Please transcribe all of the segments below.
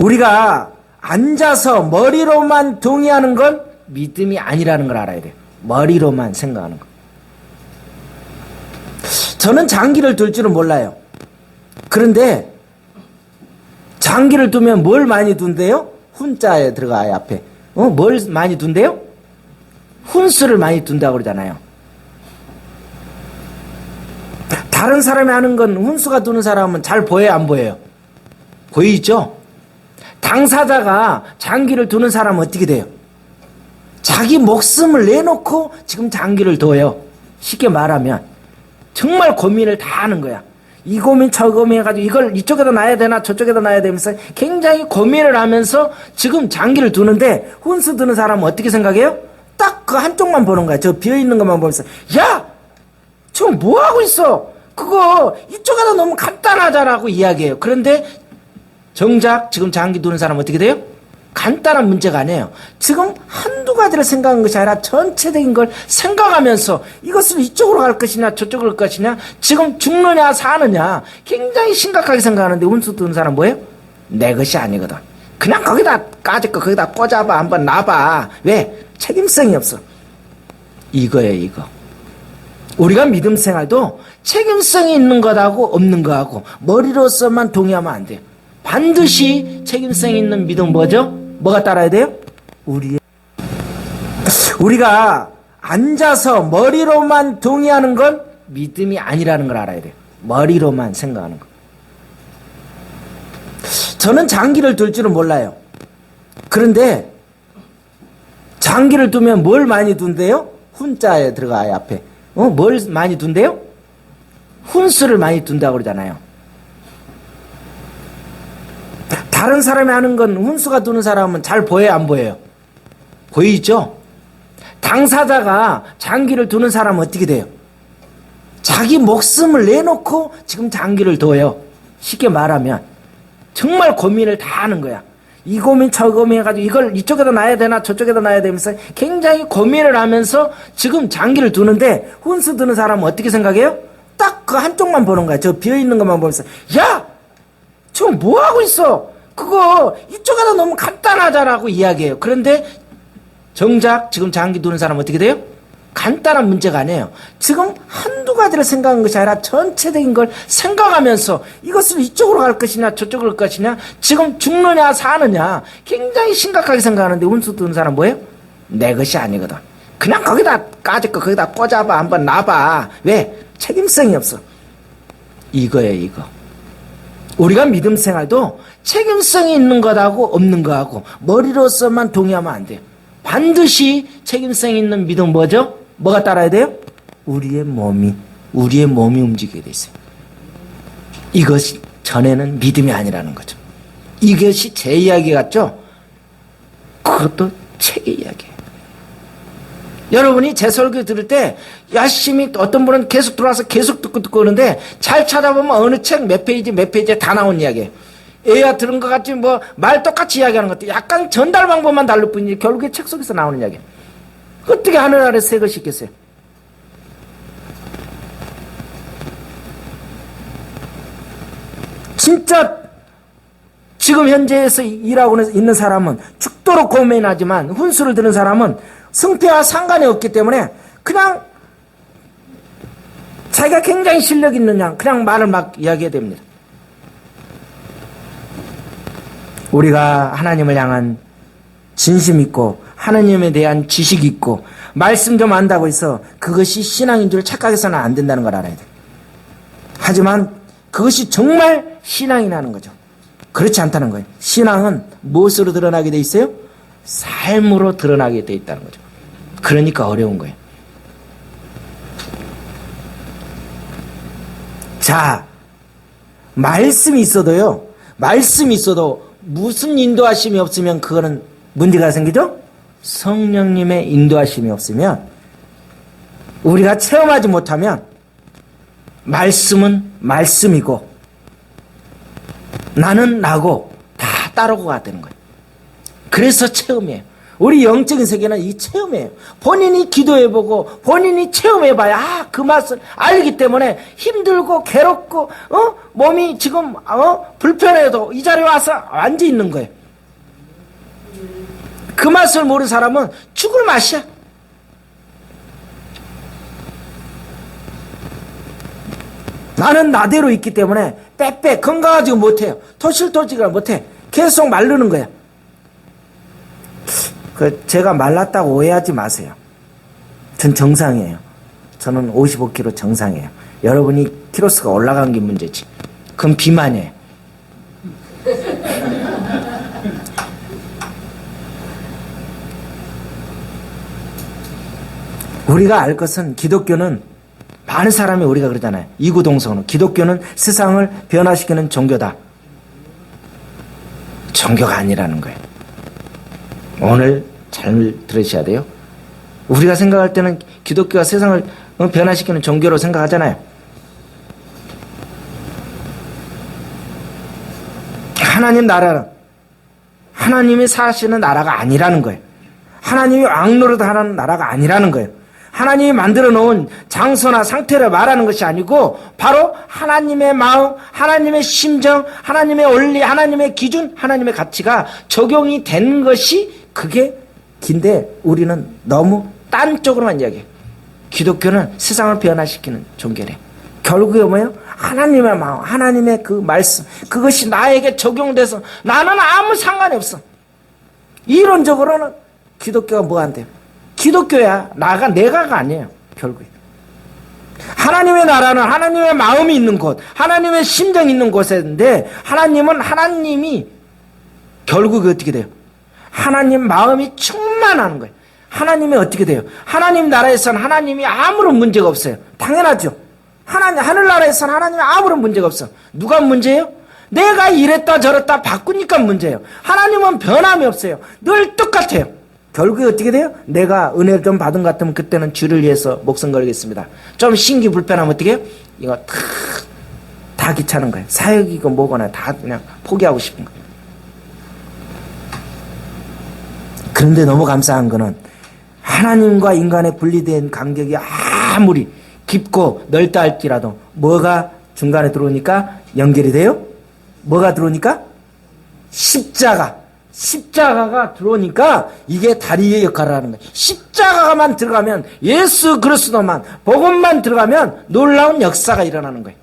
우리가 앉아서 머리로만 동의하는 건 믿음이 아니라는 걸 알아야 돼요. 머리로만 생각하는 거. 저는 장기를 둘 줄은 몰라요. 그런데 장기를 두면 뭘 많이 둔대요? 훈자에 들어가요, 앞에. 뭘 많이 둔대요? 훈수를 많이 둔다고 그러잖아요. 다른 사람이 하는 건 훈수가 두는 사람은 잘 보여요, 안 보여요? 보이죠? 당사자가 장기를 두는 사람은 어떻게 돼요? 자기 목숨을 내놓고 지금 장기를 둬요. 쉽게 말하면 정말 고민을 다 하는 거야. 이 고민 저 고민 해가지고 이걸 이쪽에다 놔야 되나 저쪽에다 놔야 되면서 굉장히 고민을 하면서 지금 장기를 두는데, 훈수 두는 사람은 어떻게 생각해요? 딱 그 한쪽만 보는 거야. 저 비어있는 것만 보면서, 야! 지금 뭐하고 있어? 그거 이쪽에다 놓으면 간단하잖아라고 이야기해요. 그런데 정작 지금 장기 두는 사람은 어떻게 돼요? 간단한 문제가 아니에요. 지금 한두 가지를 생각한 것이 아니라 전체적인 걸 생각하면서 이것을 이쪽으로 갈 것이냐 저쪽으로 갈 것이냐, 지금 죽느냐 사느냐 굉장히 심각하게 생각하는데, 운수 두는 사람 뭐예요? 내 것이 아니거든. 그냥 거기다 까짓 거 거기다 꽂아봐, 한번 놔봐. 왜? 책임성이 없어. 이거예요, 이거. 우리가 믿음 생활도 책임성이 있는 것하고 없는 것하고 머리로서만 동의하면 안 돼요. 반드시 책임성 있는 믿음 뭐죠? 뭐가 따라야 돼요? 우리가 앉아서 머리로만 동의하는 건 믿음이 아니라는 걸 알아야 돼요. 머리로만 생각하는 거. 저는 장기를 둘 줄은 몰라요. 그런데 장기를 두면 뭘 많이 둔대요? 훈자에 들어가요, 앞에. 뭘 많이 둔대요? 훈수를 많이 둔다고 그러잖아요. 다른 사람이 하는 건 훈수가 두는 사람은 잘 보여요, 안 보여요? 보이죠? 당사자가 장기를 두는 사람은 어떻게 돼요? 자기 목숨을 내놓고 지금 장기를 둬요. 쉽게 말하면 정말 고민을 다 하는 거야. 이 고민 저 고민 해가지고 이걸 이쪽에다 놔야 되나 저쪽에다 놔야 되면서 굉장히 고민을 하면서 지금 장기를 두는데, 훈수 두는 사람은 어떻게 생각해요? 딱 그 한쪽만 보는 거야. 저 비어있는 것만 보면서, 야! 지금 뭐하고 있어? 그거 이쪽에다 놓으면 간단하잖아라고 이야기해요. 그런데 정작 지금 장기 두는 사람은 어떻게 돼요? 간단한 문제가 아니에요. 지금 한두 가지를 생각한 것이 아니라 전체적인 걸 생각하면서 이것을 이쪽으로 갈 것이냐 저쪽으로 갈 것이냐, 지금 죽느냐 사느냐 굉장히 심각하게 생각하는데, 운수 두는 사람 뭐예요? 내 것이 아니거든. 그냥 거기다 까짓 거 거기다 꽂아봐, 한번 놔봐. 왜? 책임성이 없어. 이거예요, 이거. 우리가 믿음 생활도 책임성이 있는 것하고 없는 것하고 머리로서만 동의하면 안 돼요. 반드시 책임성 있는 믿음 뭐죠? 뭐가 따라야 돼요? 우리의 몸이 움직이게 돼 있어요. 이것이 전에는 믿음이 아니라는 거죠. 이것이 제 이야기 같죠? 그것도 책의 이야기예요. 여러분이 제 설교 들을 때 열심히, 어떤 분은 계속 들어와서 계속 듣고 그러는데, 잘 찾아보면 어느 책 몇 페이지에 다 나온 이야기예요. 애야 들은 것 같지 뭐 말 똑같이 이야기하는 것도 약간 전달 방법만 다를 뿐이지 결국에 책 속에서 나오는 이야기예요. 어떻게 하늘 아래 새 것이 있겠어요? 진짜 지금 현재에서 일하고 있는 사람은 죽도록 고민하지만, 훈수를 드는 사람은 승패와 상관이 없기 때문에 그냥 자기가 굉장히 실력 있는 양 그냥 말을 막 이야기해야 됩니다. 우리가 하나님을 향한 진심 있고 하나님에 대한 지식 있고 말씀 좀 안다고 해서 그것이 신앙인 줄 착각해서는 안 된다는 걸 알아야 돼. 하지만 그것이 정말 신앙이라는 거죠. 그렇지 않다는 거예요. 신앙은 무엇으로 드러나게 돼 있어요? 삶으로 드러나게 돼 있다는 거죠. 그러니까 어려운 거예요. 자, 말씀이 있어도 무슨 인도하심이 없으면 그거는 문제가 생기죠? 성령님의 인도하심이 없으면, 우리가 체험하지 못하면 말씀은 말씀이고 나는 나고 다 따르고 가야 되는 거예요. 그래서 체험이에요. 우리 영적인 세계는 이 체험이에요. 본인이 기도해보고 본인이 체험해봐야 그 맛을 알기 때문에 힘들고 괴롭고 몸이 지금 불편해도 이 자리에 와서 앉아 있는 거예요. 그 맛을 모르는 사람은 죽을 맛이야. 나는 나대로 있기 때문에 빼빼 건강하지 못해요. 토실토실을 못해. 계속 마르는 거야. 제가 말랐다고 오해하지 마세요. 전 정상이에요. 저는 55kg 정상이에요. 여러분이 키로수가 올라간 게 문제지. 그건 비만이에요. 우리가 알 것은 기독교는 많은 사람이 우리가 그러잖아요. 이구동성으로 기독교는 세상을 변화시키는 종교다. 종교가 아니라는 거예요. 오늘 잘 들으셔야 돼요. 우리가 생각할 때는 기독교가 세상을 변화시키는 종교로 생각하잖아요. 하나님 나라는 하나님이 사시는 나라가 아니라는 거예요. 하나님이 왕노릇 하는 나라가 아니라는 거예요. 하나님이 만들어 놓은 장소나 상태를 말하는 것이 아니고 바로 하나님의 마음, 하나님의 심정, 하나님의 원리, 하나님의 기준, 하나님의 가치가 적용이 된 것이 그게 긴데 우리는 너무 딴 쪽으로만 이야기해요. 기독교는 세상을 변화시키는 종교래. 결국에 뭐예요? 하나님의 마음, 하나님의 그 말씀, 그것이 나에게 적용돼서 나는 아무 상관이 없어. 이론적으로는 기독교가 뭐 안 돼요? 기독교야 내가가 아니에요. 결국에 하나님의 나라는 하나님의 마음이 있는 곳, 하나님의 심정이 있는 곳인데 하나님이 결국에 어떻게 돼요? 하나님 마음이 충만한 거예요. 하나님이 어떻게 돼요? 하나님 나라에서는 하나님이 아무런 문제가 없어요. 당연하죠. 하늘나라에서는 하나님이 아무런 문제가 없어. 누가 문제예요? 내가 이랬다 저랬다 바꾸니까 문제예요. 하나님은 변함이 없어요. 늘 똑같아요. 결국에 어떻게 돼요? 내가 은혜를 좀 받은 것 같으면 그때는 주를 위해서 목숨 걸겠습니다. 좀 신기 불편하면 어떻게 해요? 이거 다 귀찮은 거예요. 사역이고 뭐거나 다 그냥 포기하고 싶은 거예요. 그런데 너무 감사한 거는 하나님과 인간의 분리된 간격이 아무리 깊고 넓다 할지라도 뭐가 중간에 들어오니까 연결이 돼요? 뭐가 들어오니까? 십자가가 들어오니까 이게 다리의 역할을 하는 거예요. 십자가만 들어가면 예수 그리스도만 복음만 들어가면 놀라운 역사가 일어나는 거예요.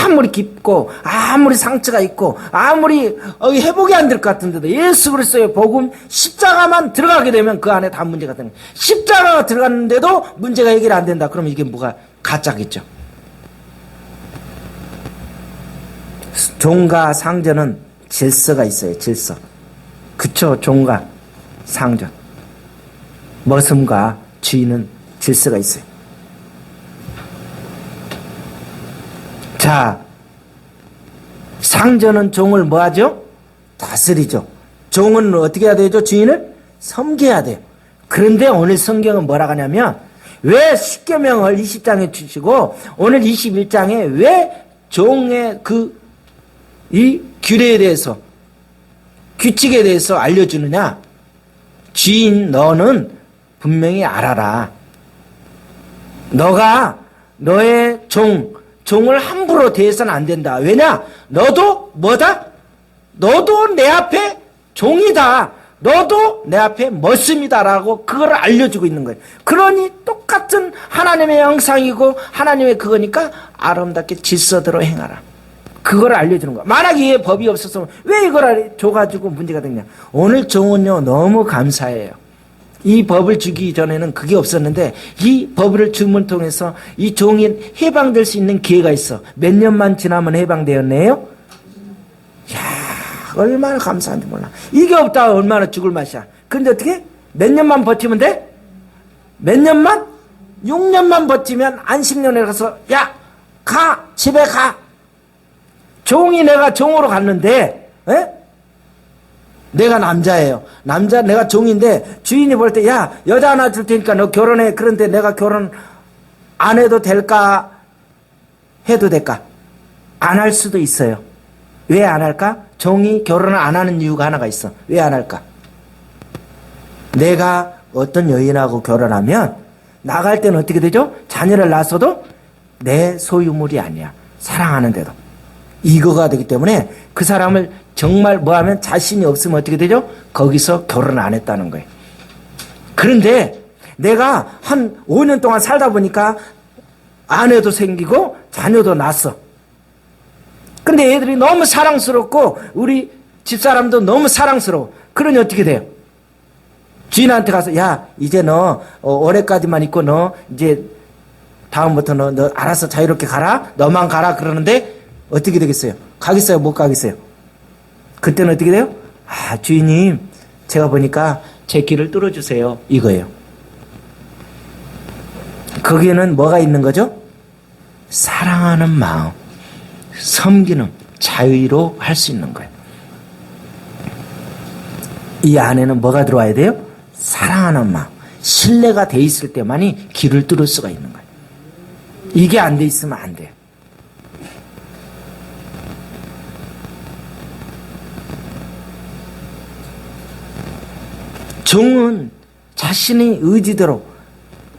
아무리 깊고 아무리 상처가 있고 아무리 회복이 안 될 것 같은데도 예수 그리스도의 복음 십자가만 들어가게 되면 그 안에 다 문제가 되는 거예요. 십자가가 들어갔는데도 문제가 해결 안 된다. 그러면 이게 뭐가 가짜겠죠. 종과 상전은 질서가 있어요. 질서. 그쵸. 종과 상전. 머슴과 주인은 질서가 있어요. 자, 상전은 종을 뭐 하죠? 다스리죠. 종은 어떻게 해야 되죠? 주인을 섬겨야 돼요. 그런데 오늘 성경은 뭐라고 하냐면 왜 십계명을 20장에 주시고 오늘 21장에 왜 종의 이 규례에 대해서 규칙에 대해서 알려주느냐? 주인 너는 분명히 알아라. 너가 너의 종을 함부로 대해서는 안 된다. 왜냐? 너도 뭐다? 너도 내 앞에 종이다. 너도 내 앞에 머슴이다라고 그걸 알려주고 있는 거예요. 그러니 똑같은 하나님의 형상이고 하나님의 그거니까 아름답게 질서대로 행하라. 그걸 알려주는 거야. 만약에 이 법이 없었으면 왜 이걸 줘가지고 문제가 되냐. 오늘 종은요 너무 감사해요. 이 법을 주기 전에는 그게 없었는데 이 법을 줌을 통해서 이 종이 해방될 수 있는 기회가 있어. 몇 년만 지나면 해방되었네요. 이야 얼마나 감사한지 몰라. 이게 없다 얼마나 죽을 맛이야. 근데 어떻게? 몇 년만 버티면 돼? 몇 년만? 6년만 버티면 안식년에 가서 야 가 집에 가. 종이 내가 종으로 갔는데 에? 내가 남자예요. 내가 종인데 주인이 볼 때 야 여자 하나 줄 테니까 너 결혼해. 그런데 내가 결혼 안 해도 될까? 해도 될까? 안 할 수도 있어요. 왜 안 할까? 종이 결혼을 안 하는 이유가 하나가 있어. 왜 안 할까? 내가 어떤 여인하고 결혼하면 나갈 때는 어떻게 되죠? 자녀를 낳았어도 내 소유물이 아니야. 사랑하는데도. 이거가 되기 때문에 그 사람을 정말 뭐하면 자신이 없으면 어떻게 되죠? 거기서 결혼 안 했다는 거예요. 그런데 내가 한 5년 동안 살다 보니까 아내도 생기고 자녀도 낳았어. 근데 애들이 너무 사랑스럽고 우리 집사람도 너무 사랑스러워. 그러니 어떻게 돼요? 주인한테 가서 야 이제 너 올해까지만 있고 너 이제 다음부터 너 알아서 자유롭게 가라. 너만 가라. 그러는데 어떻게 되겠어요? 가겠어요? 못 가겠어요? 그때는 어떻게 돼요? 아 주인님 제가 보니까 제 길을 뚫어주세요. 이거예요. 거기에는 뭐가 있는 거죠? 사랑하는 마음, 섬기는 자유로 할 수 있는 거예요. 이 안에는 뭐가 들어와야 돼요? 사랑하는 마음, 신뢰가 돼 있을 때만이 길을 뚫을 수가 있는 거예요. 이게 안 돼 있으면 안 돼요. 종은 자신의 의지대로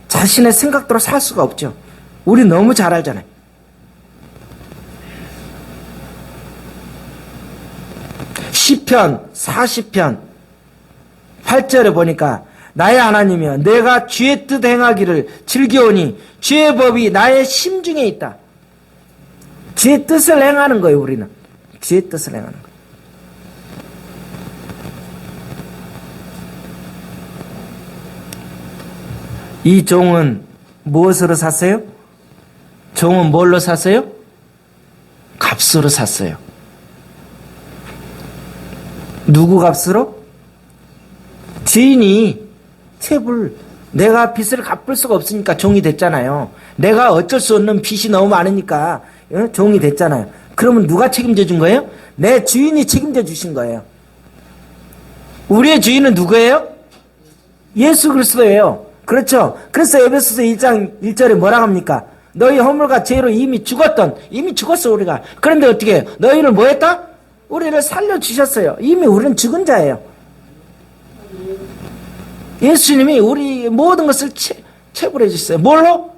자신의 생각대로 살 수가 없죠. 우리 너무 잘 알잖아요. 시편 40편 8절에 보니까 나의 하나님이여 내가 주의 뜻 행하기를 즐겨오니 주의 법이 나의 심중에 있다. 주의 뜻을 행하는 거예요. 우리는 주의 뜻을 행하는 거예요. 이 종은 무엇으로 샀어요? 종은 뭘로 샀어요? 값으로 샀어요. 누구 값으로? 주인이 채불 내가 빚을 갚을 수가 없으니까 종이 됐잖아요. 내가 어쩔 수 없는 빚이 너무 많으니까 종이 됐잖아요. 그러면 누가 책임져 준 거예요? 내 주인이 책임져 주신 거예요. 우리의 주인은 누구예요? 예수 그리스도예요. 그렇죠. 그래서 에베소서 1장 1절에 뭐라 합니까? 너희 허물과 죄로 이미 죽었어 우리가. 그런데 어떻게 해요? 너희를 뭐 했다? 우리를 살려주셨어요. 이미 우리는 죽은 자예요. 예수님이 우리 모든 것을 체불해 주셨어요. 뭘로?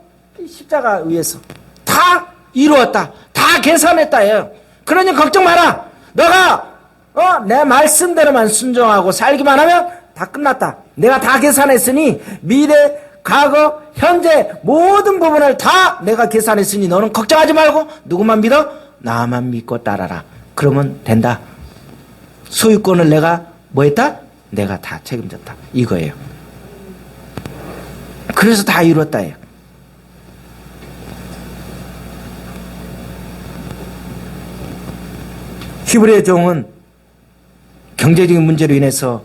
십자가 위에서. 다 이루었다. 다 계산했다예요. 그러니 걱정 마라. 너가 내 말씀대로만 순종하고 살기만 하면 다 끝났다. 내가 다 계산했으니 미래, 과거, 현재 모든 부분을 다 내가 계산했으니 너는 걱정하지 말고 누구만 믿어? 나만 믿고 따라라. 그러면 된다. 소유권을 내가 뭐 했다? 내가 다 책임졌다. 이거예요. 그래서 다 이뤘다예요. 히브리의 종은 경제적인 문제로 인해서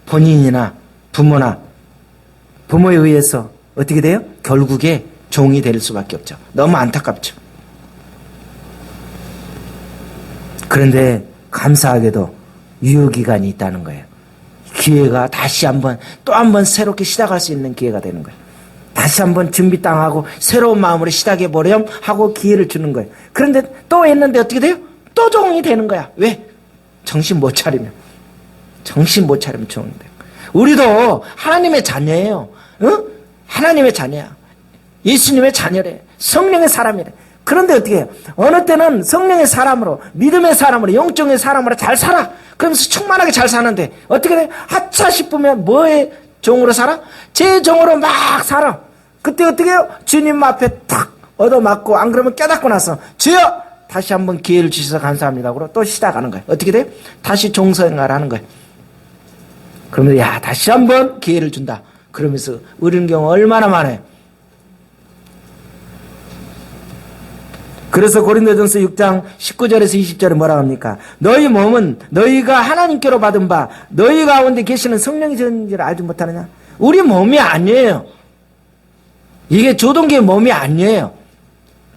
본인이나 부모나 부모에 의해서 어떻게 돼요? 결국에 종이 될 수밖에 없죠. 너무 안타깝죠. 그런데 감사하게도 유효기간이 있다는 거예요. 기회가 다시 한번 또 한번 새롭게 시작할 수 있는 기회가 되는 거예요. 다시 한번 준비 땅하고 새로운 마음으로 시작해 보렴 하고 기회를 주는 거예요. 그런데 또 했는데 어떻게 돼요? 또 종이 되는 거야. 왜? 정신 못 차리면 종이 돼요. 우리도 하나님의 자녀예요. 하나님의 자녀야. 예수님의 자녀래. 성령의 사람이래. 그런데 어떻게 해요? 어느 때는 성령의 사람으로, 믿음의 사람으로, 영적의 사람으로 잘 살아. 그러면서 충만하게 잘 사는데 어떻게 돼? 하차 싶으면 뭐의 종으로 살아? 제 종으로 막 살아. 그때 어떻게 해요? 주님 앞에 탁 얻어맞고 안 그러면 깨닫고 나서 주여! 다시 한번 기회를 주셔서 감사합니다. 그러고 또 시작하는 거예요. 어떻게 돼요? 다시 종생활을 하는 거예요. 그러면 야 다시 한번 기회를 준다. 그러면서 우리는 경우 얼마나 많아요. 그래서 고린도전서 6장 19절에서 20절에 뭐라 합니까? 너희 몸은 너희가 하나님께로 받은 바 너희 가운데 계시는 성령이 전지를 알지 못하느냐? 우리 몸이 아니에요. 이게 조동기의 몸이 아니에요.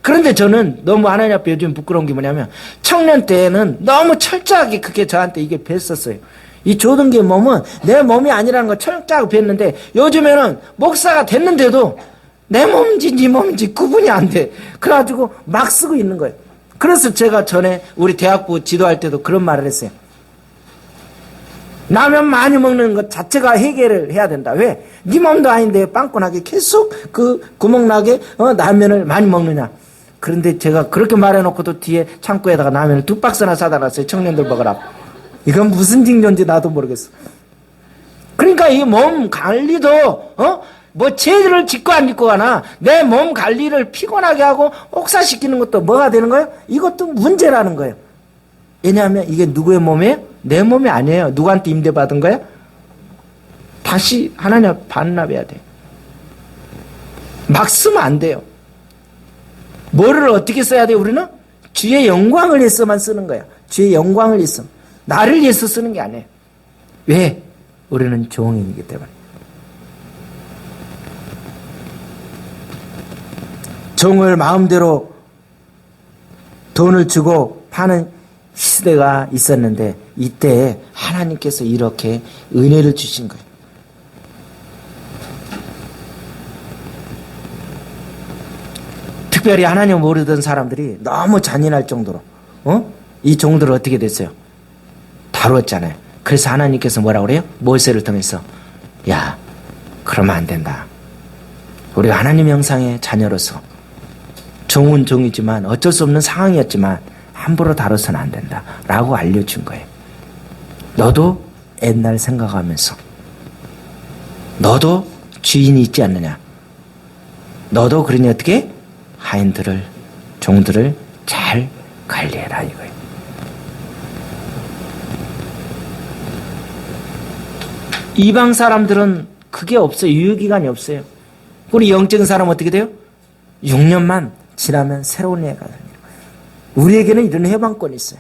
그런데 저는 너무 하나님 앞에 요즘 부끄러운 게 뭐냐면 청년 때에는 너무 철저하게 그게 저한테 이게 뱄었어요. 이 조동기의 몸은 내 몸이 아니라는 걸 철저하게 뱄는데 요즘에는 목사가 됐는데도 내 몸인지 네 몸인지 구분이 안 돼. 그래가지고 막 쓰고 있는 거예요. 그래서 제가 전에 우리 대학부 지도할 때도 그런 말을 했어요. 라면 많이 먹는 것 자체가 해결을 해야 된다. 왜? 네 몸도 아닌데 빵꾸나게 계속 그 구멍나게 라면을 많이 먹느냐. 그런데 제가 그렇게 말해놓고도 뒤에 창고에다가 라면을 2박스나 사다 놨어요. 청년들 먹으라고. 이건 무슨 징조인지 나도 모르겠어. 그러니까 이 몸 관리도 뭐 죄를 짓고 안 짓고 가나 내 몸 관리를 피곤하게 하고 옥사시키는 것도 뭐가 되는 거예요? 이것도 문제라는 거예요. 왜냐하면 이게 누구의 몸이에요? 내 몸이 아니에요. 누구한테 임대받은 거예요? 다시 하나님 앞에 반납해야 돼요. 막 쓰면 안 돼요. 뭐를 어떻게 써야 돼요? 우리는 주의 영광을 위해서만 쓰는 거예요. 주의 영광을 위해서. 나를 위해서 쓰는 게 아니에요. 왜? 우리는 종이기 때문에. 종을 마음대로 돈을 주고 파는 시대가 있었는데 이때 하나님께서 이렇게 은혜를 주신 거예요. 특별히 하나님 모르던 사람들이 너무 잔인할 정도로 이 종들을 어떻게 됐어요? 다루었잖아요. 그래서 하나님께서 뭐라고 그래요? 모세를 통해서 야, 그러면 안 된다. 우리가 하나님 형상의 자녀로서 종은 종이지만 어쩔 수 없는 상황이었지만 함부로 다뤄서는 안 된다 라고 알려준 거예요. 너도 옛날 생각하면서 너도 주인이 있지 않느냐. 너도 그러니 어떻게? 하인들을 종들을 잘 관리해라 이거예요. 이방 사람들은 그게 없어요. 유효기간이 없어요. 우리 영적인 사람은 어떻게 돼요? 6년만 지나면 새로운 애가 됩니다. 우리에게는 이런 해방권이 있어요.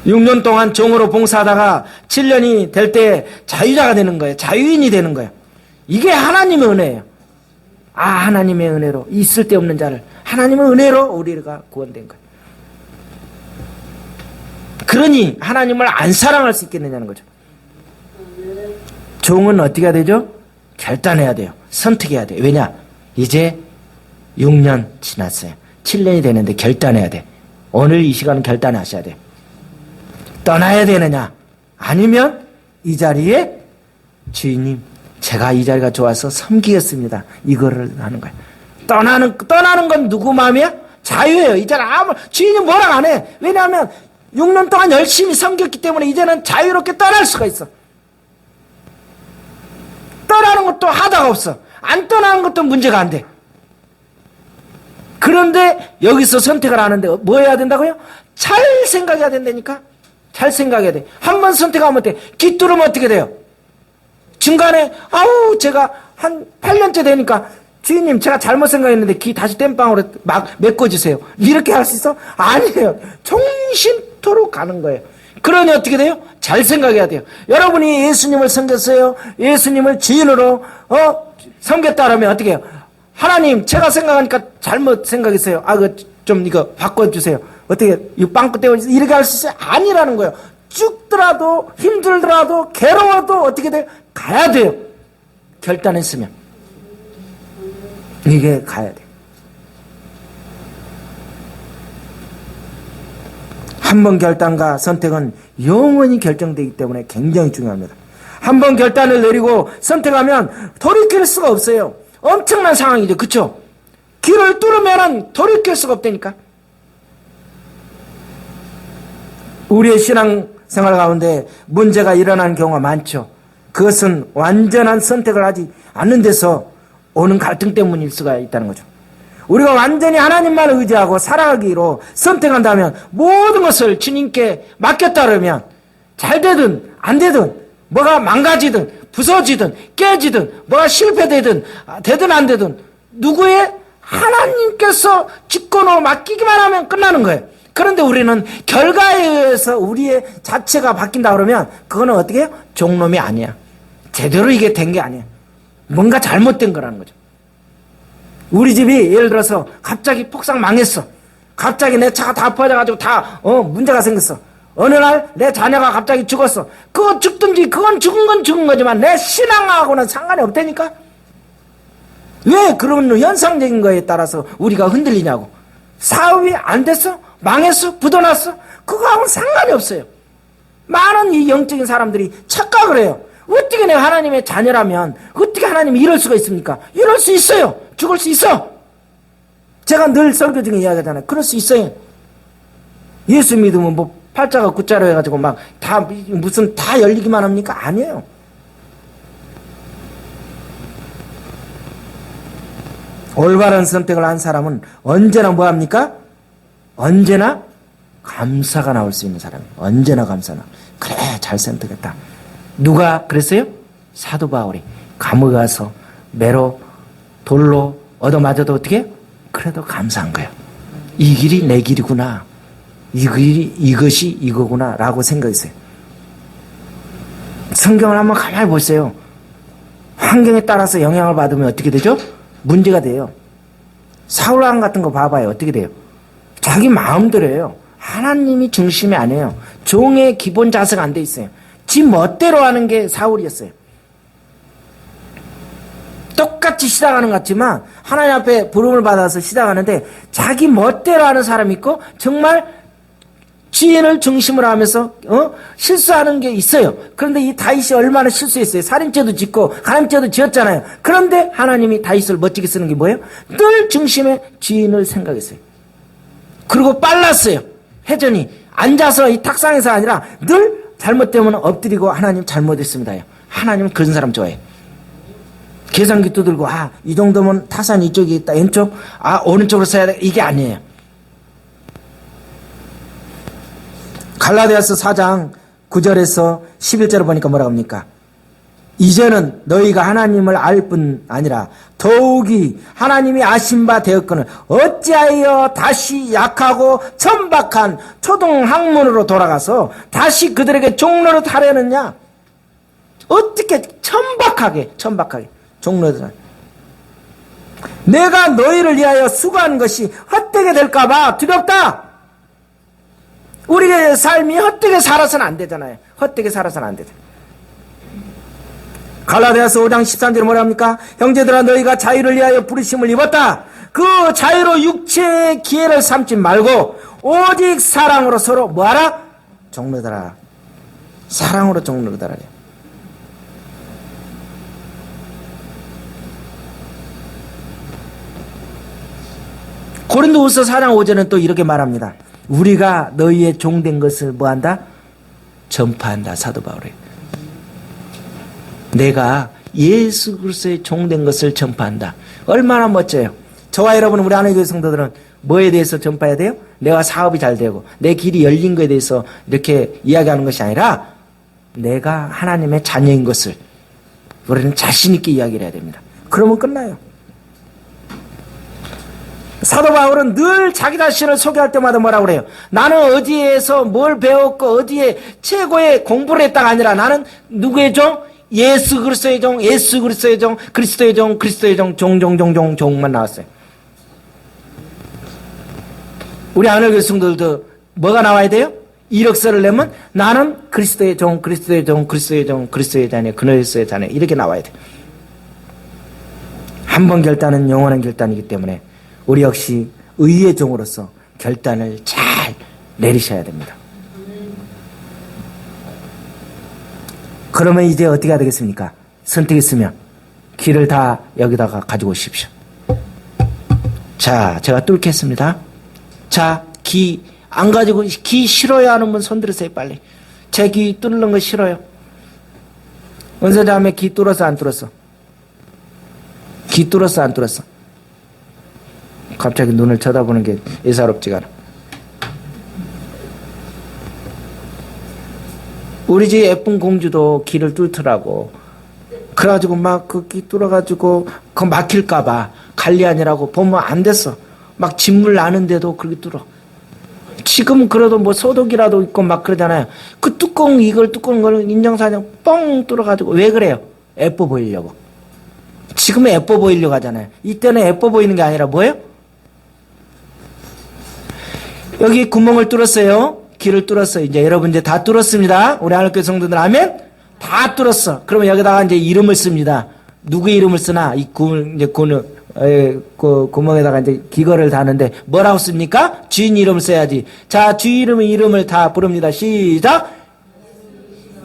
(6년) 동안 종으로 봉사하다가 7년이 될 때 자유자가 되는 거예요. 자유인이 되는 거예요. 이게 하나님의 은혜예요. 하나님의 은혜로 있을 데 없는 자를 하나님의 은혜로 우리가 구원된 거예요. 그러니 하나님을 안 사랑할 수 있겠느냐는 거죠. 종은 어떻게 해야 되죠? 결단해야 돼요. 선택해야 돼요. 왜냐? 이제 6년 지났어요. 7년이 되는데 결단해야 돼. 오늘 이 시간은 결단하셔야 돼. 떠나야 되느냐? 아니면 이 자리에 주인님, 제가 이 자리가 좋아서 섬기겠습니다. 이거를 하는 거예요. 떠나는 건 누구 마음이야? 자유예요. 이 자리 주인이 뭐라고 안 해. 왜냐하면 6년 동안 열심히 섬겼기 때문에 이제는 자유롭게 떠날 수가 있어. 떠나는 것도 하다가 없어. 안 떠나는 것도 문제가 안 돼. 그런데 여기서 선택을 하는데 뭐 해야 된다고요? 잘 생각해야 된다니까. 잘 생각해야 돼. 한 번 선택하면 돼. 깃두르면 어떻게 돼요? 중간에 제가 한 8년째 되니까 주인님 제가 잘못 생각했는데 귀 다시 땜빵으로 막 메꿔주세요. 이렇게 할 수 있어? 아니에요. 정신토록 가는 거예요. 그러니 어떻게 돼요? 잘 생각해야 돼요. 여러분이 예수님을 섬겼어요. 예수님을 주인으로 섬겼다 그러면 어떻게 해요? 하나님 제가 생각하니까 잘못 생각했어요. 좀 이거 바꿔주세요. 어떻게 이 빵꾸 떼고 이렇게 할 수 있어요? 아니라는 거예요. 죽더라도 힘들더라도 괴로워도 어떻게 돼요? 가야 돼요. 결단했으면 이게 가야 돼. 한 번 결단과 선택은 영원히 결정되기 때문에 굉장히 중요합니다. 한 번 결단을 내리고 선택하면 돌이킬 수가 없어요. 엄청난 상황이죠. 그렇죠? 길을 뚫으면 돌이킬 수가 없다니까. 우리의 신앙생활 가운데 문제가 일어나는 경우가 많죠. 그것은 완전한 선택을 하지 않는 데서 오는 갈등 때문일 수가 있다는 거죠. 우리가 완전히 하나님만 의지하고 살아가기로 선택한다면 모든 것을 주님께 맡겼다 그러면 잘 되든 안 되든 뭐가 망가지든 부서지든 깨지든 뭐가 실패되든 되든 안 되든 누구의 하나님께서 직권으로 맡기기만 하면 끝나는 거예요. 그런데 우리는 결과에 의해서 우리의 자체가 바뀐다 그러면 그거는 어떻게 해요? 종놈이 아니야. 제대로 이게 된 게 아니야. 뭔가 잘못된 거라는 거죠. 우리 집이 예를 들어서 갑자기 폭삭 망했어. 갑자기 내 차가 다 퍼져가지고 다 문제가 생겼어. 어느 날 내 자녀가 갑자기 죽었어. 그거 죽든지 그건 죽은 건 죽은 거지만 내 신앙하고는 상관이 없다니까. 왜 그런 현상적인 거에 따라서 우리가 흔들리냐고. 사업이 안 됐어? 망했어? 부도났어? 그거하고는 상관이 없어요. 많은 이 영적인 사람들이 착각을 해요. 어떻게 내가 하나님의 자녀라면 어떻게 하나님이 이럴 수가 있습니까? 이럴 수 있어요. 죽을 수 있어. 제가 늘 설교 중에 이야기하잖아요. 그럴 수 있어요. 예수 믿으면 뭐 팔자가 구자로 해가지고 막 다 무슨 다 열리기만 합니까? 아니에요. 올바른 선택을 한 사람은 언제나 뭐합니까? 언제나 감사가 나올 수 있는 사람이에요. 언제나 감사나. 그래, 잘 선택했다. 누가 그랬어요? 사도 바울이 감옥에 가서 매로 돌로 얻어맞아도 어떻게 해요? 그래도 감사한 거예요. 이 길이 내 길이구나. 이 길이 이것이 이거구나 라고 생각했어요. 성경을 한번 가만히 보세요. 환경에 따라서 영향을 받으면 어떻게 되죠? 문제가 돼요. 사울왕 같은 거 봐봐요. 어떻게 돼요? 자기 마음대로예요. 하나님이 중심이 아니에요. 종의 기본 자세가 안 돼 있어요. 지 멋대로 하는 게 사울이었어요. 똑같이 시작하는 것 같지만 하나님 앞에 부름을 받아서 시작하는데 자기 멋대로 하는 사람이 있고 정말 지인을 중심으로 하면서 실수하는 게 있어요. 그런데 이 다윗이 얼마나 실수했어요. 살인죄도 짓고 간음죄도 지었잖아요. 그런데 하나님이 다윗을 멋지게 쓰는 게 뭐예요? 늘 중심에 지인을 생각했어요. 그리고 빨랐어요. 회전이 앉아서 이 탁상에서 아니라 늘 잘못되면 엎드리고 하나님 잘못했습니다. 하나님은 그런 사람 좋아해요. 계산기 두들고 이 정도면 타산 이쪽이 있다. 왼쪽 오른쪽으로 써야 돼. 이게 아니에요. 갈라디아서 4장 9절에서 11절을 보니까 뭐라고 합니까? 이제는 너희가 하나님을 알 뿐 아니라 더욱이 하나님이 아신 바 되었거늘 어찌하여 다시 약하고 천박한 초등학문으로 돌아가서 다시 그들에게 종로를 하려느냐? 어떻게 천박하게 종로를 하려? 내가 너희를 위하여 수고하는 것이 헛되게 될까 봐 두렵다. 우리의 삶이 헛되게 살아서는 안 되잖아요. 헛되게 살아서는 안 되잖아요. 갈라디아서 5장 13절에 뭐라 합니까? 형제들아 너희가 자유를 위하여 부르심을 입었다. 그 자유로 육체의 기회를 삼지 말고 오직 사랑으로 서로 뭐하라? 종로달하라. 사랑으로 종로달하라. 고린도후서 4장 5절은 또 이렇게 말합니다. 우리가 너희의 종된 것을 뭐한다? 전파한다. 사도 바울이. 내가 예수 그리스도의 종된 것을 전파한다. 얼마나 멋져요. 저와 여러분 우리 하나님의 성도들은 뭐에 대해서 전파해야 돼요? 내가 사업이 잘 되고 내 길이 열린 것에 대해서 이렇게 이야기하는 것이 아니라 내가 하나님의 자녀인 것을 우리는 자신 있게 이야기를 해야 됩니다. 그러면 끝나요. 사도 바울은 늘 자기 자신을 소개할 때마다 뭐라고 그래요? 나는 어디에서 뭘 배웠고 어디에 최고의 공부를 했다가 아니라 나는 누구의 종? 예수 그리스도의 종, 예수 그리스도의 종, 그리스도의 종, 그리스도의 종, 종만 나왔어요. 우리 하늘교회 성도들도 뭐가 나와야 돼요? 이력서를 내면 나는 그리스도의 종, 그리스도의 종, 그리스도의 종, 그리스도의 자녀, 그리스도의 자녀 이렇게 나와야 돼요. 한 번 결단은 영원한 결단이기 때문에 우리 역시 의의 종으로서 결단을 잘 내리셔야 됩니다. 그러면 이제 어떻게 해야 되겠습니까? 선택했으면 길을 다 여기다가 가지고 오십시오. 자, 제가 뚫겠습니다. 자, 기 안 가지고 기 싫어요 하는 분 손 들으세요 빨리. 제 기 뚫는 거 싫어요. 은사자매 기 뚫었어 안 뚫었어? 기 뚫었어 안 뚫었어? 갑자기 눈을 쳐다보는 게 예사롭지가 않아. 우리 집 예쁜 공주도 길을 뚫더라고. 그래가지고 막 그 길 뚫어가지고 그거 막힐까봐 관리하느라고 보면 안 됐어. 막 진물 나는데도 그렇게 뚫어. 지금 그래도 뭐 소독이라도 있고 막 그러잖아요. 그 뚜껑 이걸 뚜껑 거는 인정사정 뻥 뚫어가지고 왜 그래요? 예뻐 보이려고. 지금은 예뻐 보이려고 하잖아요. 이때는 예뻐 보이는 게 아니라 뭐예요? 여기 구멍을 뚫었어요. 길을 뚫었어요. 이제 여러분 이제 다 뚫었습니다. 우리 하늘교회 성도들 아멘? 다 뚫었어. 그러면 여기다가 이제 이름을 씁니다. 누구의 이름을 쓰나? 이 이제 그 구멍에다가 이제 기거를 다는데 뭐라고 씁니까? 주인 이름 써야지. 자, 주인 이름을 다 부릅니다. 시작.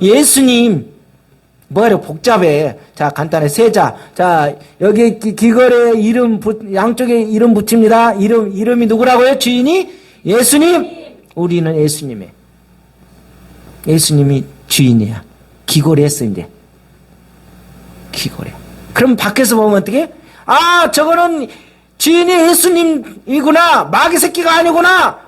예수님. 뭐래 복잡해. 자, 간단해. 세자. 자, 여기 기거에 이름 양쪽에 이름 붙입니다. 이름이 누구라고요? 주인이 예수님. 우리는 예수님이 주인이야. 기고래 했어 이제. 기고래. 그럼 밖에서 보면 어떻게? 아, 저거는 주인이 예수님이구나. 마귀 새끼가 아니구나.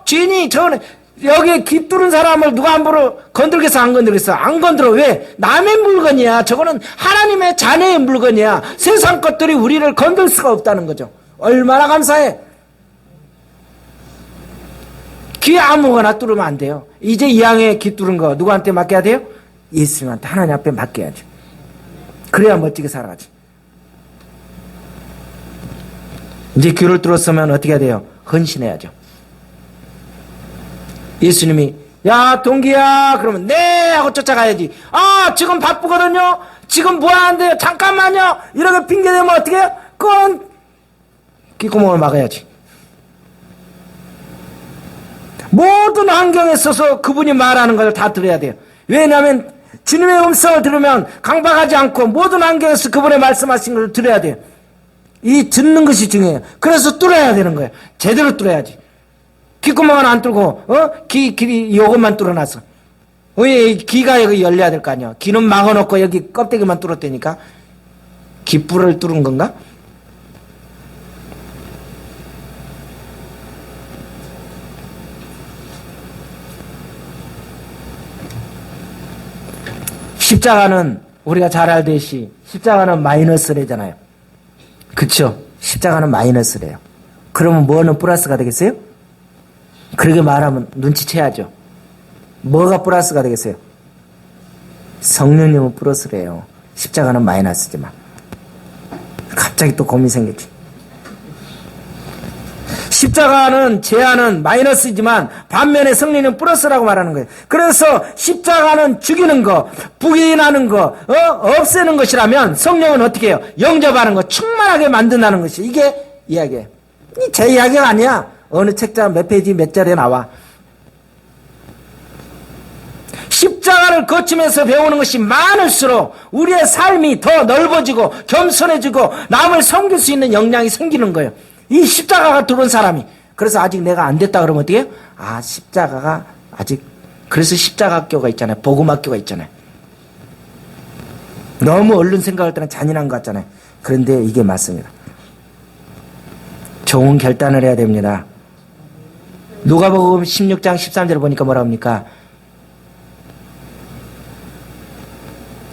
주인이 저거는 여기에 귀 뚫은 사람을 누가 함부로 건들겠어, 안 건들겠어? 안 건드려. 왜? 남의 물건이야. 저거는 하나님의 자녀의 물건이야. 세상 것들이 우리를 건들 수가 없다는 거죠. 얼마나 감사해. 귀 아무거나 뚫으면 안 돼요. 이제 이 양에 귀 뚫은 거 누구한테 맡겨야 돼요? 예수님한테, 하나님 앞에 맡겨야죠. 그래야 멋지게 살아가지. 이제 귀를 뚫었으면 어떻게 해야 돼요? 헌신해야죠. 예수님이 야 동기야 그러면 네 하고 쫓아가야지. 아 지금 바쁘거든요. 지금 뭐 하는데요? 잠깐만요. 이렇게 핑계대면 어떻게 해요? 그건 귓구멍을 막아야지. 모든 환경에 있어서 그분이 말하는 걸 다 들어야 돼요. 왜냐하면 주님의 음성을 들으면 강박하지 않고 모든 환경에서 그분의 말씀하신 걸 들어야 돼요. 이 듣는 것이 중요해요. 그래서 뚫어야 되는 거예요. 제대로 뚫어야지. 귓구멍은 안 뚫고 귀 요것만 뚫어놨어. 왜 귀가 여기 열려야 될 거 아니야. 귀는 막아놓고 여기 껍데기만 뚫었다니까. 귓불을 뚫은 건가? 십자가는 우리가 잘 알듯이 십자가는 마이너스래잖아요. 그쵸? 십자가는 마이너스래요. 그러면 뭐는 플러스가 되겠어요? 그렇게 말하면 눈치채야죠. 뭐가 플러스가 되겠어요? 성령님은 플러스래요. 십자가는 마이너스지만. 갑자기 또 고민이 생겼지. 십자가는 제한은 마이너스지만 반면에 성령님은 플러스라고 말하는 거예요. 그래서 십자가는 죽이는 거, 부인하는 거, 없애는 것이라면 성령은 어떻게 해요? 영접하는 거, 충만하게 만든다는 것이 이게 이야기예요. 제 이야기가 아니야. 어느 책자 몇 페이지 몇 절에 나와. 십자가를 거치면서 배우는 것이 많을수록 우리의 삶이 더 넓어지고 겸손해지고 남을 섬길 수 있는 역량이 생기는 거예요. 이 십자가가 들어온 사람이. 그래서 아직 내가 안 됐다 그러면 어떻게 해요? 아, 십자가가 아직. 그래서 십자가학교가 있잖아요. 복음학교가 있잖아요. 너무 얼른 생각할 때는 잔인한 것 같잖아요. 그런데 이게 맞습니다. 좋은 결단을 해야 됩니다. 누가복음 16장 13절 보니까 뭐라 합니까?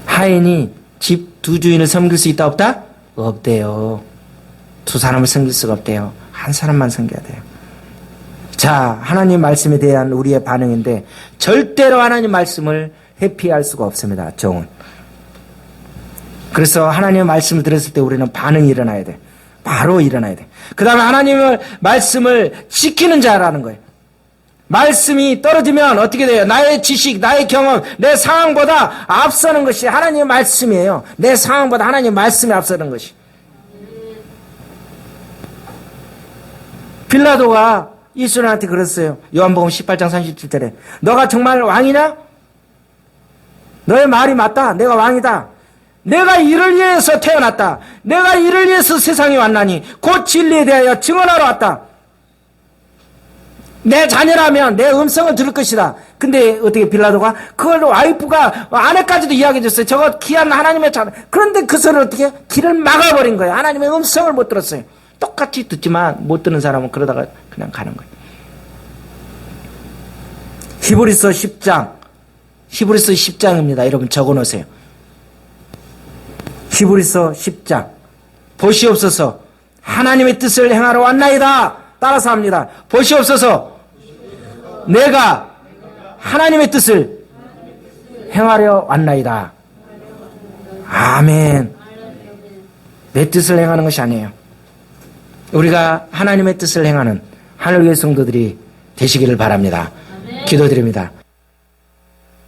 하인이 집 두 주인을 섬길 수 있다 없다? 없대요. 두 사람을 섬길 수가 없대요. 한 사람만 섬겨야 돼요. 자, 하나님 말씀에 대한 우리의 반응인데 절대로 하나님 말씀을 회피할 수가 없습니다. 종은. 그래서 하나님의 말씀을 들었을 때 우리는 반응이 일어나야 돼. 바로 일어나야 돼. 그 다음에 하나님의 말씀을 지키는 자라는 거예요. 말씀이 떨어지면 어떻게 돼요? 나의 지식, 나의 경험, 내 상황보다 앞서는 것이 하나님의 말씀이에요. 내 상황보다 하나님의 말씀이 앞서는 것이. 빌라도가 이스라엘한테 그랬어요. 요한복음 18장 37절에 너가 정말 왕이냐? 너의 말이 맞다. 내가 왕이다. 내가 이를 위해서 태어났다. 내가 이를 위해서 세상에 왔나니 곧 진리에 대하여 증언하러 왔다. 내 자녀라면 내 음성을 들을 것이다. 근데 어떻게 빌라도가 그걸 와이프가 아내까지도 이야기해 줬어요. 저거 귀한 하나님의 자녀. 그런데 그 소리를 어떻게 길을 막아버린 거예요. 하나님의 음성을 못 들었어요. 똑같이 듣지만 못 듣는 사람은 그러다가 그냥 가는 거예요. 히브리서 10장입니다. 여러분 적어놓으세요. 히브리서 10장. 보시옵소서 하나님의 뜻을 행하러 왔나이다. 따라서 합니다. 보시옵소서 내가 하나님의 뜻을 행하려 왔나이다. 아멘. 내 뜻을 행하는 것이 아니에요. 우리가 하나님의 뜻을 행하는 하늘교회 성도들이 되시기를 바랍니다. 기도드립니다.